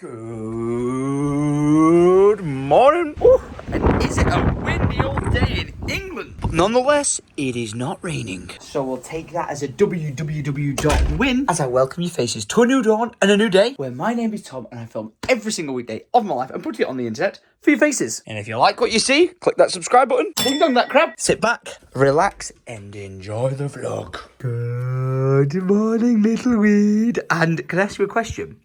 Good morning. Ooh, and is it a windy old day in England? But nonetheless, it is not raining. So we'll take that as a www.win as I welcome you faces to a new dawn and a new day where my name is Tom and I film every single weekday of my life and put it on the internet for your faces. And if you like what you see, click that subscribe button, ding dong that crap, sit back, relax and enjoy the vlog. Good morning, little weed. And can I ask you a question?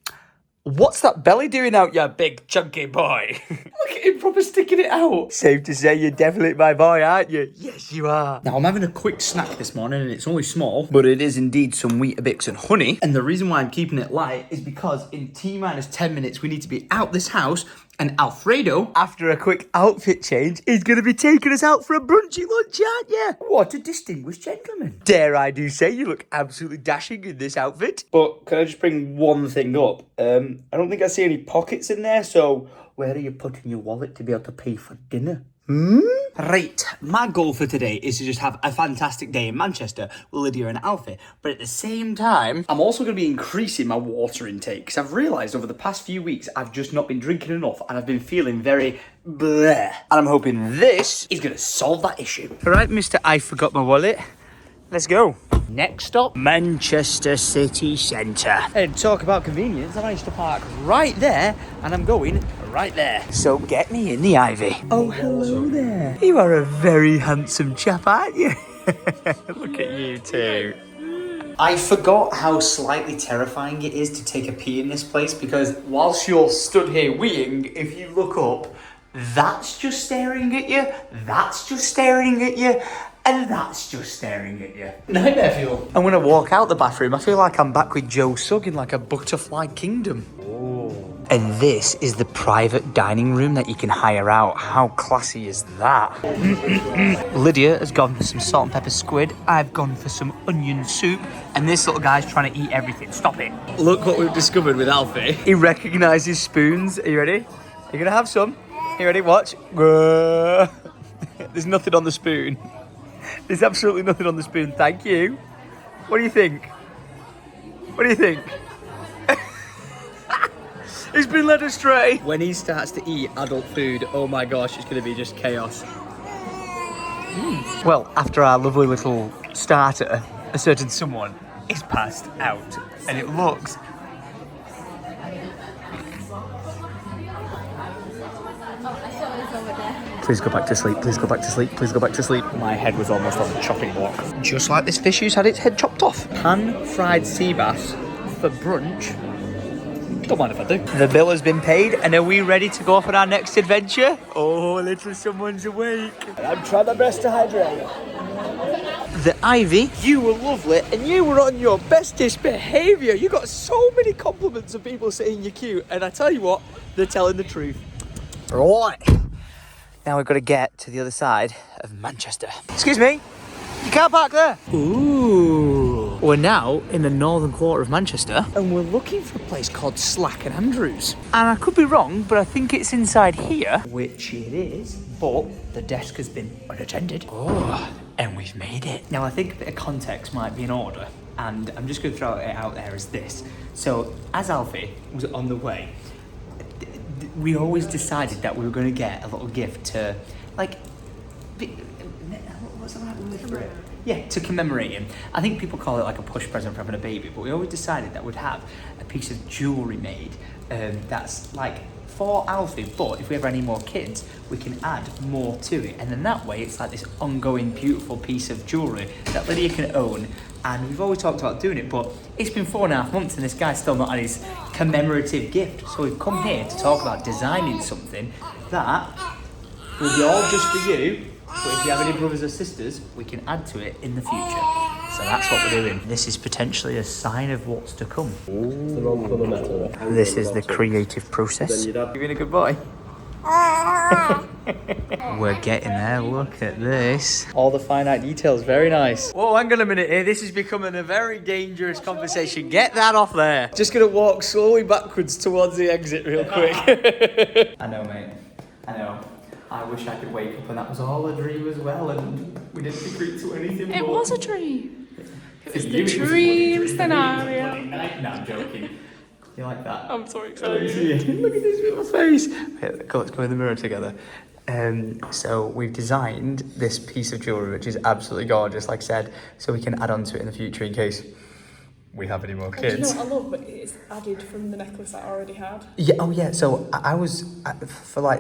What's that belly doing out, you big chunky boy? Look at him proper sticking it out. Safe to say you're definitely my boy, aren't you? Yes, you are. Now, I'm having a quick snack this morning, and it's only small, but it is indeed some Weetabix and honey. And the reason why I'm keeping it light is because in T-minus 10 minutes, we need to be out this house, and Alfredo, after a quick outfit change, is going to be taking us out for a brunchy lunch, aren't you? What a distinguished gentleman. Dare I do say you look absolutely dashing in this outfit. But can I just bring one thing up? I don't think I see any pockets in there, so where are you putting your wallet to be able to pay for dinner? Right, my goal for today is to just have a fantastic day in Manchester with Lydia and Alfie, but at the same time, I'm also going to be increasing my water intake because I've realised over the past few weeks I've just not been drinking enough and I've been feeling very bleh. And I'm hoping this is going to solve that issue. All right, Mr. I forgot my wallet. Let's go. Next stop, Manchester City Centre. And talk about convenience, I managed to park right there and I'm going right there. So get me in the Ivy. Oh, hello there. You are a very handsome chap, aren't you? Look at you two. I forgot how slightly terrifying it is to take a pee in this place because whilst you're stood here weeing, if you look up, that's just staring at you, that's just staring at you, and that's just staring at you. Nightmare fuel. And when I walk out the bathroom, I feel like I'm back with Joe Sugg in like a butterfly kingdom. Oh. And this is the private dining room that you can hire out. How classy is that? Lydia has gone for some salt and pepper squid. I've gone for some onion soup. And this little guy's trying to eat everything. Stop it. Look what we've discovered with Alfie. He recognises spoons. Are you ready? You're gonna have some? Are you ready? Watch. There's nothing on the spoon. There's absolutely nothing on the spoon. Thank you. What do you think? What do you think? He's been led astray. When he starts to eat adult food, oh my gosh, it's going to be just chaos. Well, after our lovely little starter, a certain someone is passed out. And it looks... Please go back to sleep, please go back to sleep, please go back to sleep. My head was almost on the chopping block. Just like this fish who's had its head chopped off. Pan-fried sea bass for brunch. Don't mind if I do. The bill has been paid, and are we ready to go off on our next adventure? Oh, little someone's awake. I'm trying my best to hydrate. The Ivy, you were lovely, and you were on your bestest behaviour. You got so many compliments of people saying you're cute, and I tell you what, they're telling the truth. Right. Now we've got to get to the other side of Manchester. Excuse me, you can't park there. Ooh. We're now in the northern quarter of Manchester and we're looking for a place called Slack and Andrews. And I could be wrong, but I think it's inside here. Which it is, but the desk has been unattended. Oh, and we've made it. Now I think a bit of context might be in order and I'm just going to throw it out there as this. So as Alfie was on the way, we always decided that we were going to get a little gift to, like, what's the right word for it? Yeah, to commemorate him. I think people call it like a push present for having a baby, but we always decided that we'd have a piece of jewellery made that's like for Alfie, but if we ever have any more kids, we can add more to it. And then that way, it's like this ongoing, beautiful piece of jewellery that Lydia can own. And we've always talked about doing it, but it's been 4.5 months and this guy's still not had his commemorative gift. So we've come here to talk about designing something that will be all just for you, but if you have any brothers or sisters, we can add to it in the future. So that's what we're doing. This is potentially a sign of what's to come. This is the creative process. You've been a good boy. We're getting there, look at this. All the finite details, very nice. Whoa, hang on a minute here. This is becoming a very dangerous conversation. Get that off there. Just gonna walk slowly backwards towards the exit real quick. I know, mate. I know. I wish I could wake up and that was all a dream as well and we didn't agree to anything. It was a dream. It was the dream scenario. No, I'm joking. You like that? I'm so excited. Look at this little face. Wait, let's go in the mirror together. So we've designed this piece of jewellery, which is absolutely gorgeous, like I said, so we can add on to it in the future in case we have any more kids. Do you know what I love? But it's added from the necklace I already had. Yeah. Oh, yeah. So I was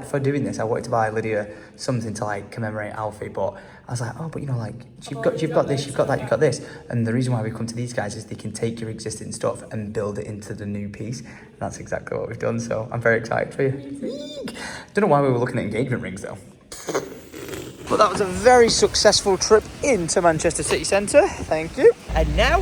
for doing this, I wanted to buy Lydia something to like commemorate Alfie, but I was like, oh, but you know, like you've got this, you've got that, you've got this, and the reason why we come to these guys is they can take your existing stuff and build it into the new piece. And that's exactly what we've done. So I'm very excited for you. Don't know why we were looking at engagement rings though. But that was a very successful trip into Manchester City Centre. Thank you. And now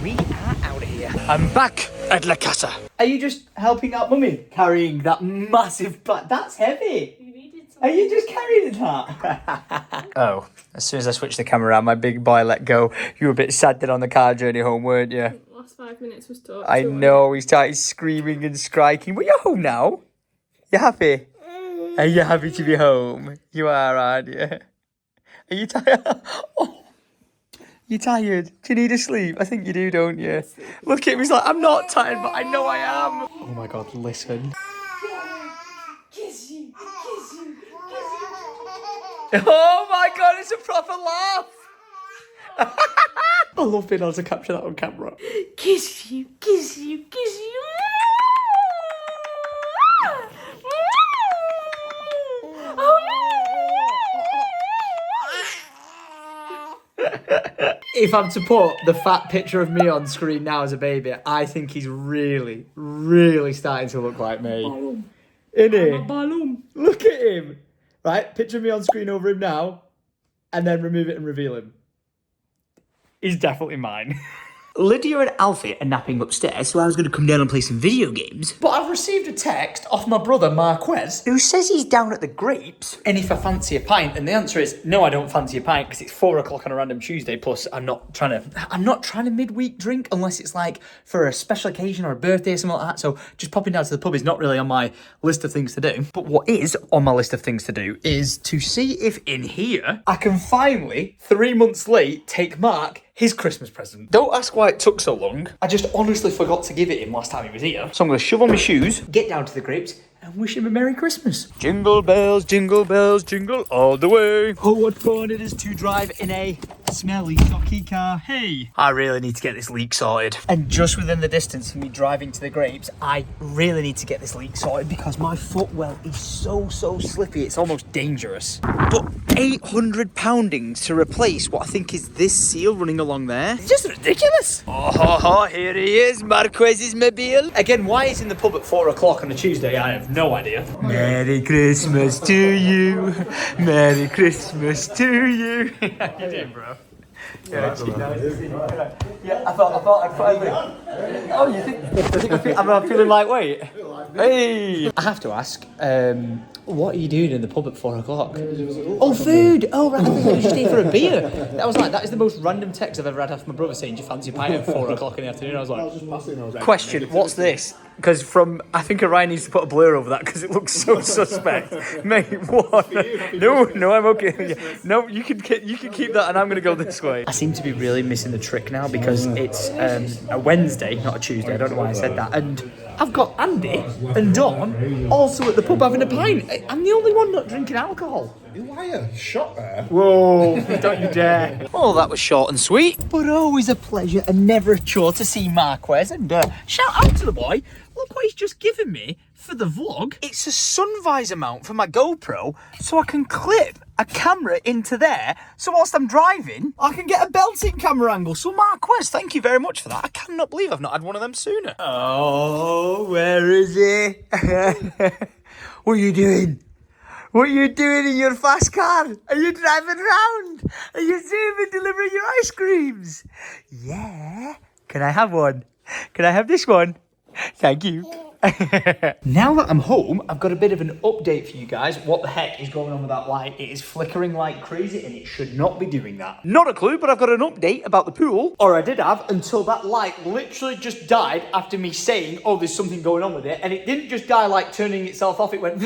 we are out of here. I'm back at La Casa. Are you just helping out Mummy carrying that massive bag? That's heavy. You needed some. Are you just carrying that? Oh, as soon as I switched the camera around, my big boy let go. You were a bit sad then on the car journey home, weren't you? Last 5 minutes was tough. I know, he started screaming and striking. But you're home now. You happy? Are you happy to be home? You are, aren't you? Are you tired? Oh, you tired? Do you need a sleep? I think you do, don't you? Look at him, he's like, I'm not tired, but I know I am. Oh my God, listen. Kiss you, kiss you, kiss you. Oh my God, it's a proper laugh. I love being able to capture that on camera. Kiss you, kiss you, kiss you. If I'm to put the fat picture of me on screen now as a baby, I think he's really, really starting to look like me. Isn't he? Look at him. Right, picture me on screen over him now, and then remove it and reveal him. He's definitely mine. Lydia and Alfie are napping upstairs, so I was going to come down and play some video games. But I've received a text off my brother Marquez, who says he's down at the Grapes, and if I fancy a pint, and the answer is no, I don't fancy a pint because it's 4 o'clock on a random Tuesday. Plus, I'm not trying to midweek drink unless it's like for a special occasion or a birthday or something like that. So just popping down to the pub is not really on my list of things to do. But what is on my list of things to do is to see if in here I can finally, 3 months late, take Mark his Christmas present. Don't ask why it took so long. I just honestly forgot to give it him last time he was here. So I'm going to shove on my shoes, get down to the Grapes, and wish him a Merry Christmas. Jingle bells, jingle all the way. Oh, what fun it is to drive in a smelly, stocky car. Hey, I really need to get this leak sorted. And just within the distance of me driving to the Grapes, I really need to get this leak sorted because my footwell is so slippy, it's almost dangerous. But 800 poundings to replace what I think is this seal running along there. It's just ridiculous. Oh, here he is, Marquez's mobile. Again, why he's in the pub at 4 o'clock on a Tuesday, I have no idea. Merry Christmas to you. Merry Christmas to you. How you doing, bro? Yeah, I thought I'd finally. Oh, you think I'm feeling lightweight? Hey! I have to ask, what are you doing in the pub at 4 o'clock? Oh, food! Oh, right, I think I was just here for a beer. That is the most random text I've ever had off my brother saying, do you fancy a pint at 4 o'clock in the afternoon? I was like, question, what's this? Because I think Orion needs to put a blur over that because it looks so suspect. Mate, what? No, I'm okay. No, you can keep that and I'm going to go this way. I seem to be really missing the trick now because it's a Wednesday, not a Tuesday. I don't know why I said that. And I've got Andy and Dawn also at the pub having a pint. I'm the only one not drinking alcohol. You liar, shot there. Whoa, don't you dare. Well, that was short and sweet, but always a pleasure and never a chore to see Marquez. And shout out to the boy. Look what he's just given me for the vlog. It's a sun visor mount for my GoPro, so I can clip a camera into there, so whilst I'm driving, I can get a belting camera angle. So Marquez, thank you very much for that. I cannot believe I've not had one of them sooner. Oh, where is he? What are you doing? What are you doing in your fast car? Are you driving around? Are you zooming, delivering your ice creams? Yeah. Can I have one? Can I have this one? Thank you. Now that I'm home, I've got a bit of an update for you guys. What the heck is going on with that light? It is flickering like crazy and it should not be doing that. Not a clue, but I've got an update about the pool. Or I did have until that light literally just died after me saying, oh, there's something going on with it. And it didn't just die like turning itself off. It went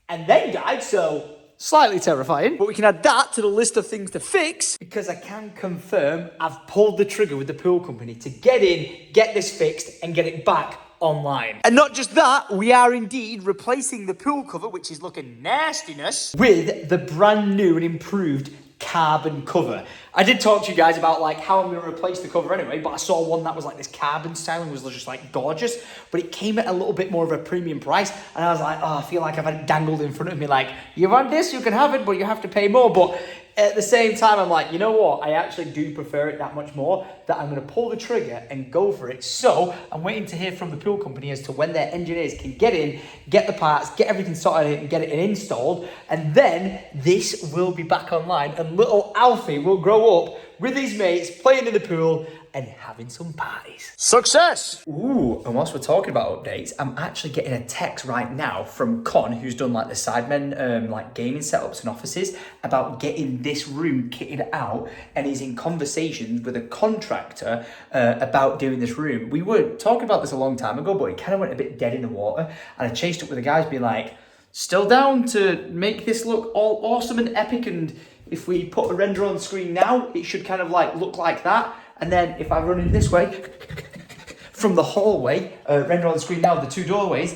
and then died, so Slightly terrifying, but we can add that to the list of things to fix because I can confirm I've pulled the trigger with the pool company to get in, get this fixed, and get it back online. And not just that, we are indeed replacing the pool cover, which is looking nastiness, with the brand new and improved carbon cover. I did talk to you guys about like how I'm going to replace the cover anyway, but I saw one that was like this carbon style and was just like gorgeous, but it came at a little bit more of a premium price, and I was like, oh, I feel like I've had it dangled in front of me like, you want this, you can have it, but you have to pay more. But at the same time, I'm like, you know what? I actually do prefer it that much more that I'm going to pull the trigger and go for it. So I'm waiting to hear from the pool company as to when their engineers can get in, get the parts, get everything sorted and get it installed. And then this will be back online and little Alfie will grow up with his mates playing in the pool and having some parties. Success! Ooh, and whilst we're talking about updates, I'm actually getting a text right now from Con, who's done like the Sidemen, like gaming setups and offices, about getting this room kitted out, and he's in conversations with a contractor about doing this room. We were talking about this a long time ago, but it kind of went a bit dead in the water, and I chased up with the guys being like, still down to make this look all awesome and epic, and if we put a render on screen now, it should kind of like look like that. And then if I run in this way, from the hallway, render on the screen now, the two doorways,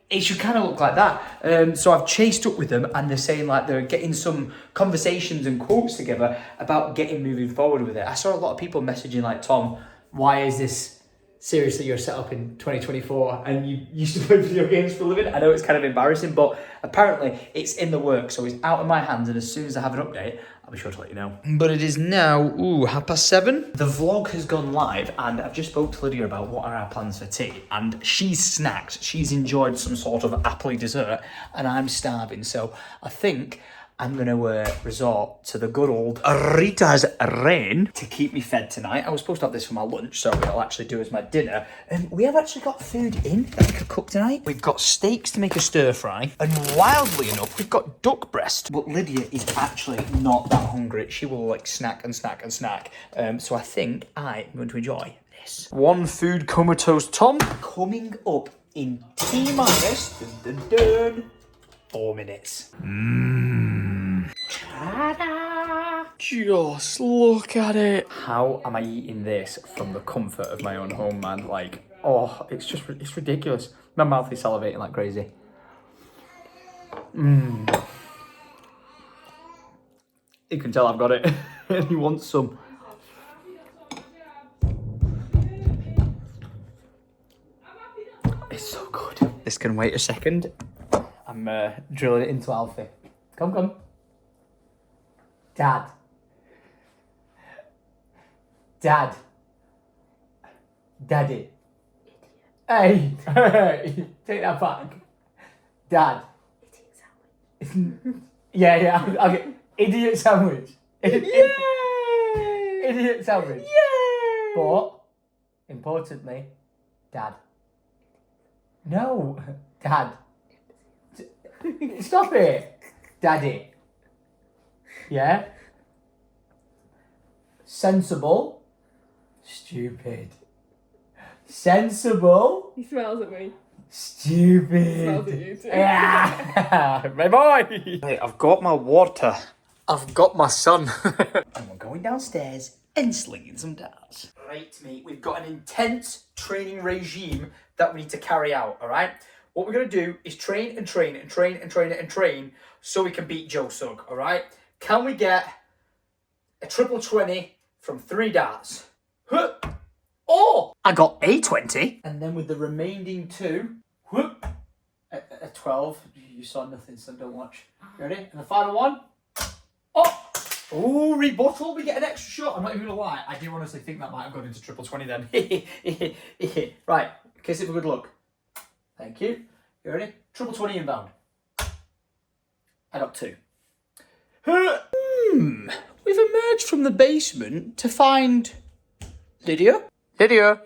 it should kind of look like that. So I've chased up with them and they're saying like they're getting some conversations and quotes together about moving forward with it. I saw a lot of people messaging like, Tom, why is this seriously your setup in 2024 and you used to play video games for a living? I know it's kind of embarrassing, but apparently it's in the works, so it's out of my hands, and as soon as I have an update, I'll be sure to let you know. But it is now, 7:30. The vlog has gone live, and I've just spoke to Lydia about what are our plans for tea, and she's snacked. She's enjoyed some sort of apple dessert, and I'm starving, so I think I'm going to resort to the good old Rita's Rain to keep me fed tonight. I was supposed to have this for my lunch, so I'll actually do as my dinner. And we have actually got food in that we could cook tonight. We've got steaks to make a stir fry. And wildly enough, we've got duck breast. But Lydia is actually not that hungry. She will like snack and snack and snack. So I think I'm going to enjoy this. One food comatose Tom coming up in T-minus 4 minutes. Ta-da! Just look at it. How am I eating this from the comfort of my own home, man? Like, oh, it's ridiculous. My mouth is salivating like crazy. You can tell I've got it. And he wants some. It's so good. This can wait a second. I'm drilling it into Alfie. Come. Dad. Daddy. Hey, take that back. Dad. Yeah, okay. Idiot sandwich. Yay! Idiot sandwich. Yay! But, importantly, Dad. No, Dad. Stop it. Daddy. Yeah? Sensible. Stupid. Sensible. He smells at me. Stupid. Smells at you too. Yeah. My boy. Hey, I've got my water. I've got my son. And we're going downstairs and slinging some darts. Right, mate. We've got an intense training regime that we need to carry out, all right? What we're going to do is train and train and train and train and train so we can beat Joe Sugg, all right? Can we get a triple 20 from 3 darts? Oh, I got a 20. And then with the remaining 2, a 12. You saw nothing, so don't watch. Ready? And the final one. Oh, rebuttal. We get an extra shot. I'm not even going to lie. I do honestly think that might have gone into triple 20 then. Right. Kiss it for good luck. Thank you. You ready? Triple 20 inbound. I got 2. We've emerged from the basement to find Lydia. Lydia?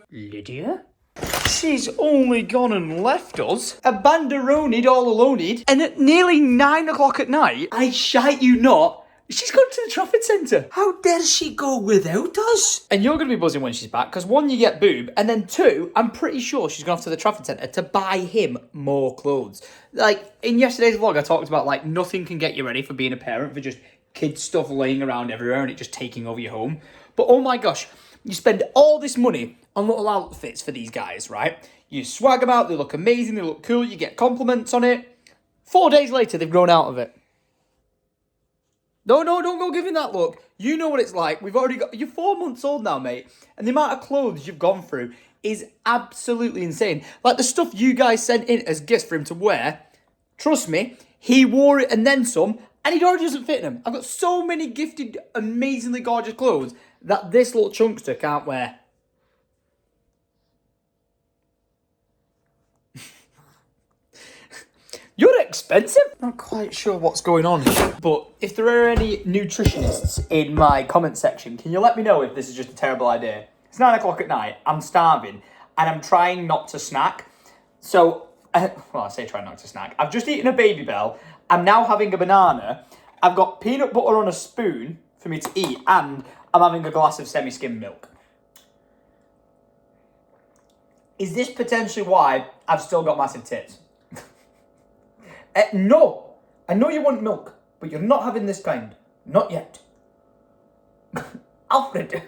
She's only gone and left us. A banderonied all alone. And at nearly 9 o'clock at night, I shite you not, She's gone to the Trafford Centre. How dare she go without us? And you're going to be buzzing when she's back, because one, you get boob, and then two, I'm pretty sure she's gone off to the Trafford Centre to buy him more clothes. Like, in yesterday's vlog, I talked about, like, nothing can get you ready for being a parent, for just kids' stuff laying around everywhere and it just taking over your home. But oh my gosh, you spend all this money on little outfits for these guys, right? You swag them out, they look amazing, they look cool, you get compliments on it. 4 days later, they've grown out of it. No, don't go giving that look. You know what it's like. You're 4 months old now, mate. And the amount of clothes you've gone through is absolutely insane. Like the stuff you guys sent in as gifts for him to wear, trust me, he wore it and then some, and he already doesn't fit him. I've got so many gifted, amazingly gorgeous clothes that this little chunkster can't wear. You're expensive. Not quite sure what's going on here. But if there are any nutritionists in my comment section, can you let me know if this is just a terrible idea? It's 9 o'clock at night. I'm starving. And I'm trying not to snack. So, well, I say try not to snack. I've just eaten a Baby Bell. I'm now having a banana. I've got peanut butter on a spoon for me to eat. And I'm having a glass of semi-skimmed milk. Is this potentially why I've still got massive tits? No, I know you want milk, but you're not having this kind. Not yet. Alfred.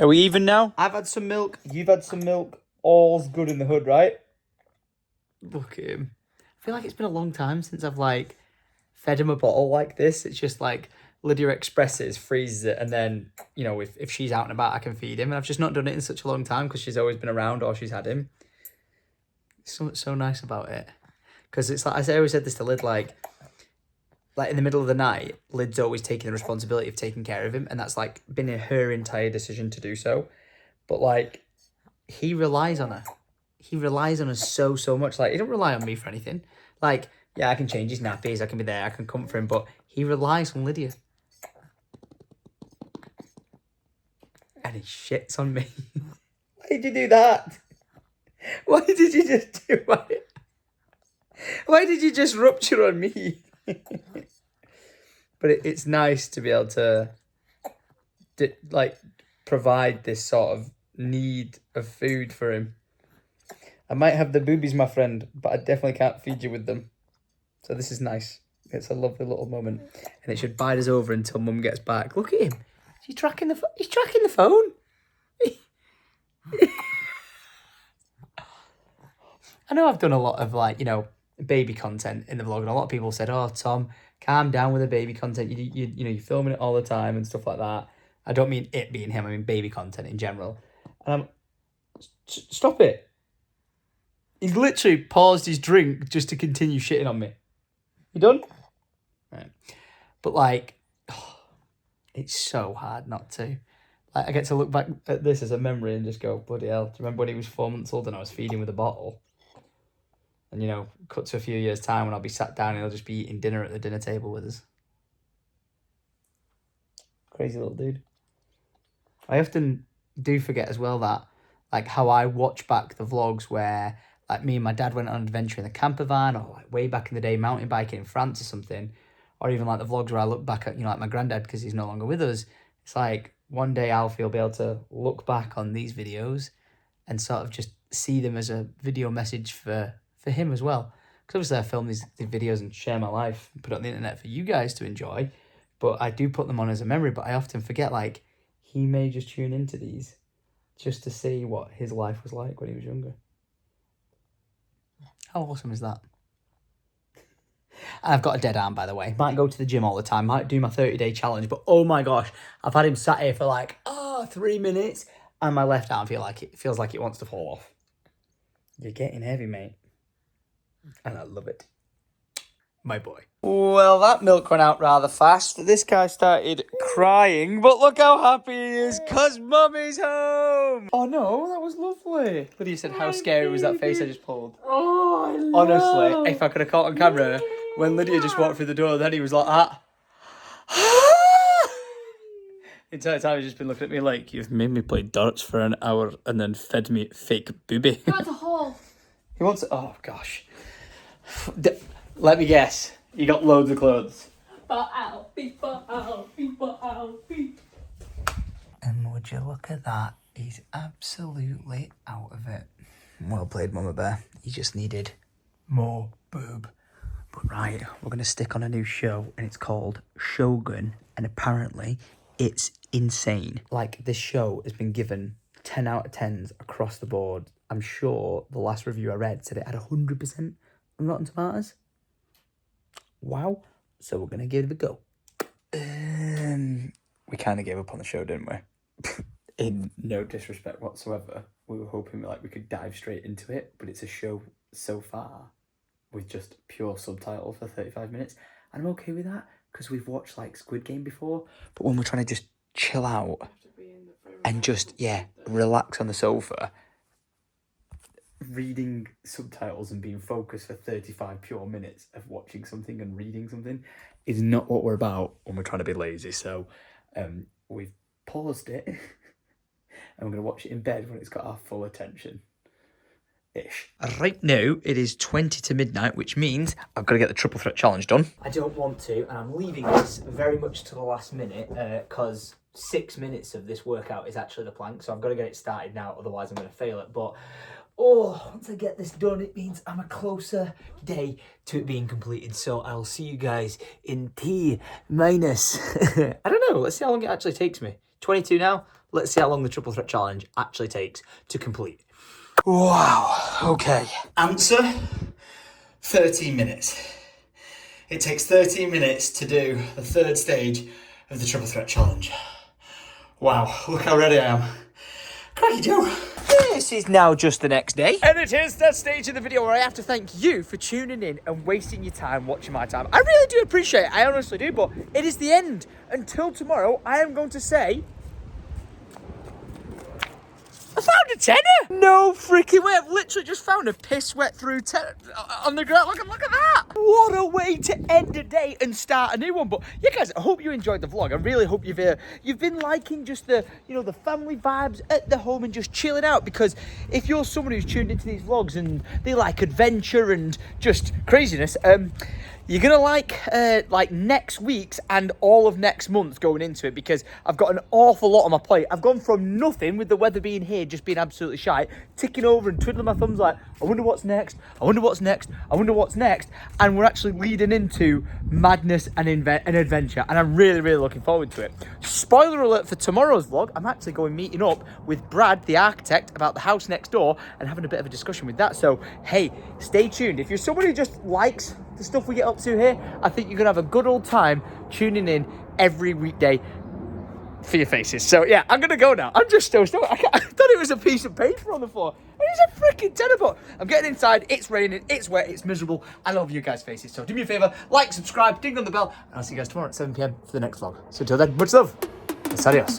Are we even now? I've had some milk, you've had some milk. All's good in the hood, right? Look at him. I feel like it's been a long time since I've, like, fed him a bottle like this. It's just, like, Lydia expresses, freezes it, and then, you know, if she's out and about, I can feed him. And I've just not done it in such a long time because she's always been around or she's had him. Something so nice about it. Because it's like, I always said this to Lyd, like in the middle of the night, Lyd's always taking the responsibility of taking care of him. And that's like been her entire decision to do so. But like, he relies on her. He relies on us so much. Like, he don't rely on me for anything. Like, yeah, I can change his nappies. I can be there. I can comfort him. But he relies on Lydia. And he shits on me. Why did you do that? Why did you just do it? Why did you just rupture on me? But it's nice to be able to, like, provide this sort of need of food for him. I might have the boobies, my friend, but I definitely can't feed you with them. So this is nice. It's a lovely little moment. And it should bide us over until Mum gets back. Look at him. He's tracking the phone. I know I've done a lot of, like, you know, baby content in the vlog, and a lot of people said, oh, Tom, calm down with the baby content. You know, you're filming it all the time and stuff like that. I don't mean it being him. I mean baby content in general. And I'm, stop it. He's literally paused his drink just to continue shitting on me. You done? Right. But, like, oh, it's so hard not to. Like, I get to look back at this as a memory and just go, bloody hell. Do you remember when he was 4 months old and I was feeding with a bottle? And, you know, cut to a few years' time when I'll be sat down and he'll just be eating dinner at the dinner table with us. Crazy little dude. I often do forget as well that, like, how I watch back the vlogs where, like, me and my dad went on an adventure in the camper van, or, like, way back in the day, mountain biking in France or something. Or even, like, the vlogs where I look back at, you know, like my granddad, because he's no longer with us. It's like, one day Alfie will be able to look back on these videos and sort of just see them as a video message for him as well. Because obviously I film these videos and share my life and put it on the internet for you guys to enjoy. But I do put them on as a memory. But I often forget, like, he may just tune into these just to see what his life was like when he was younger. How awesome is that? And I've got a dead arm, by the way. Might go to the gym all the time. Might do my 30-day challenge. But oh my gosh, I've had him sat here for like, 3 minutes. And my left arm feels like it wants to fall off. You're getting heavy, mate. And I love it. My boy. Well, that milk went out rather fast. This guy started crying. But look how happy he is, because Mummy's home. Oh no, that was lovely. Lydia said, how scary was that face I just pulled? Oh, I love. Honestly, if I could have caught on camera, when Lydia just walked through the door, then he was like that. The entire time he's just been looking at me like, you've made me play darts for an hour and then fed me fake booby. He wants a haul. He wants... Oh, gosh. Let me guess. You got loads of clothes. And would you look at that? He's absolutely out of it. Well played, Mama Bear. He just needed more boob. But right, we're going to stick on a new show, and it's called Shogun, and apparently it's insane. Like, this show has been given 10 out of 10s across the board. I'm sure the last review I read said it had 100% on Rotten Tomatoes. Wow. So we're going to give it a go. We kind of gave up on the show, didn't we? In no disrespect whatsoever. We were hoping we could dive straight into it, but it's a show so far with just pure subtitle for 35 minutes. And I'm okay with that, because we've watched Squid Game before. But when we're trying to just chill out and just, relax on the sofa, reading subtitles and being focused for 35 pure minutes of watching something and reading something is not what we're about when we're trying to be lazy. So we've paused it and we're going to watch it in bed when it's got our full attention. Ish. Right now, it is 20 to midnight, which means I've got to get the triple threat challenge done. I don't want to, and I'm leaving this very much to the last minute, because 6 minutes of this workout is actually the plank, so I've got to get it started now, otherwise I'm going to fail it. But, once I get this done, it means I'm a closer day to it being completed. So I'll see you guys in T minus, I don't know, let's see how long it actually takes me. 22 now, let's see how long the triple threat challenge actually takes to complete. Wow, okay. Answer, 13 minutes. It takes 13 minutes to do the third stage of the triple threat challenge. Wow, look how ready I am. Cracky Joe. This is now just the next day. And it is that stage of the video where I have to thank you for tuning in and wasting your time watching my time. I really do appreciate it, I honestly do, but it is the end. Until tomorrow, I am going to say, I found a tenner! No freaking way, I've literally just found a piss wet through tenner on the ground. Look at that! What a way to end a day and start a new one. But yeah, guys, I hope you enjoyed the vlog. I really hope you've been liking just the, the family vibes at the home and just chilling out. Because if you're someone who's tuned into these vlogs and they like adventure and just craziness, you're gonna like next week's and all of next month's going into it, because I've got an awful lot on my plate. I've gone from nothing, with the weather being here, just being absolutely shite, ticking over and twiddling my thumbs like, I wonder what's next, I wonder what's next, I wonder what's next, and we're actually leading into madness and adventure, and I'm really, really looking forward to it. Spoiler alert for tomorrow's vlog, I'm actually going meeting up with Brad, the architect, about the house next door, and having a bit of a discussion with that. So, hey, stay tuned. If you're someone who just likes the stuff we get up to here, I think you're gonna have a good old time tuning in every weekday for your faces. So yeah, I'm gonna go now. I'm just so stoked. I thought it was a piece of paper on the floor. It is a freaking tenner, but I'm getting inside. It's raining, it's wet, it's miserable. I love you guys' faces. So do me a favor, like, subscribe, ding on the bell, and I'll see you guys tomorrow at 7 PM for the next vlog. So until then, much love. Adios.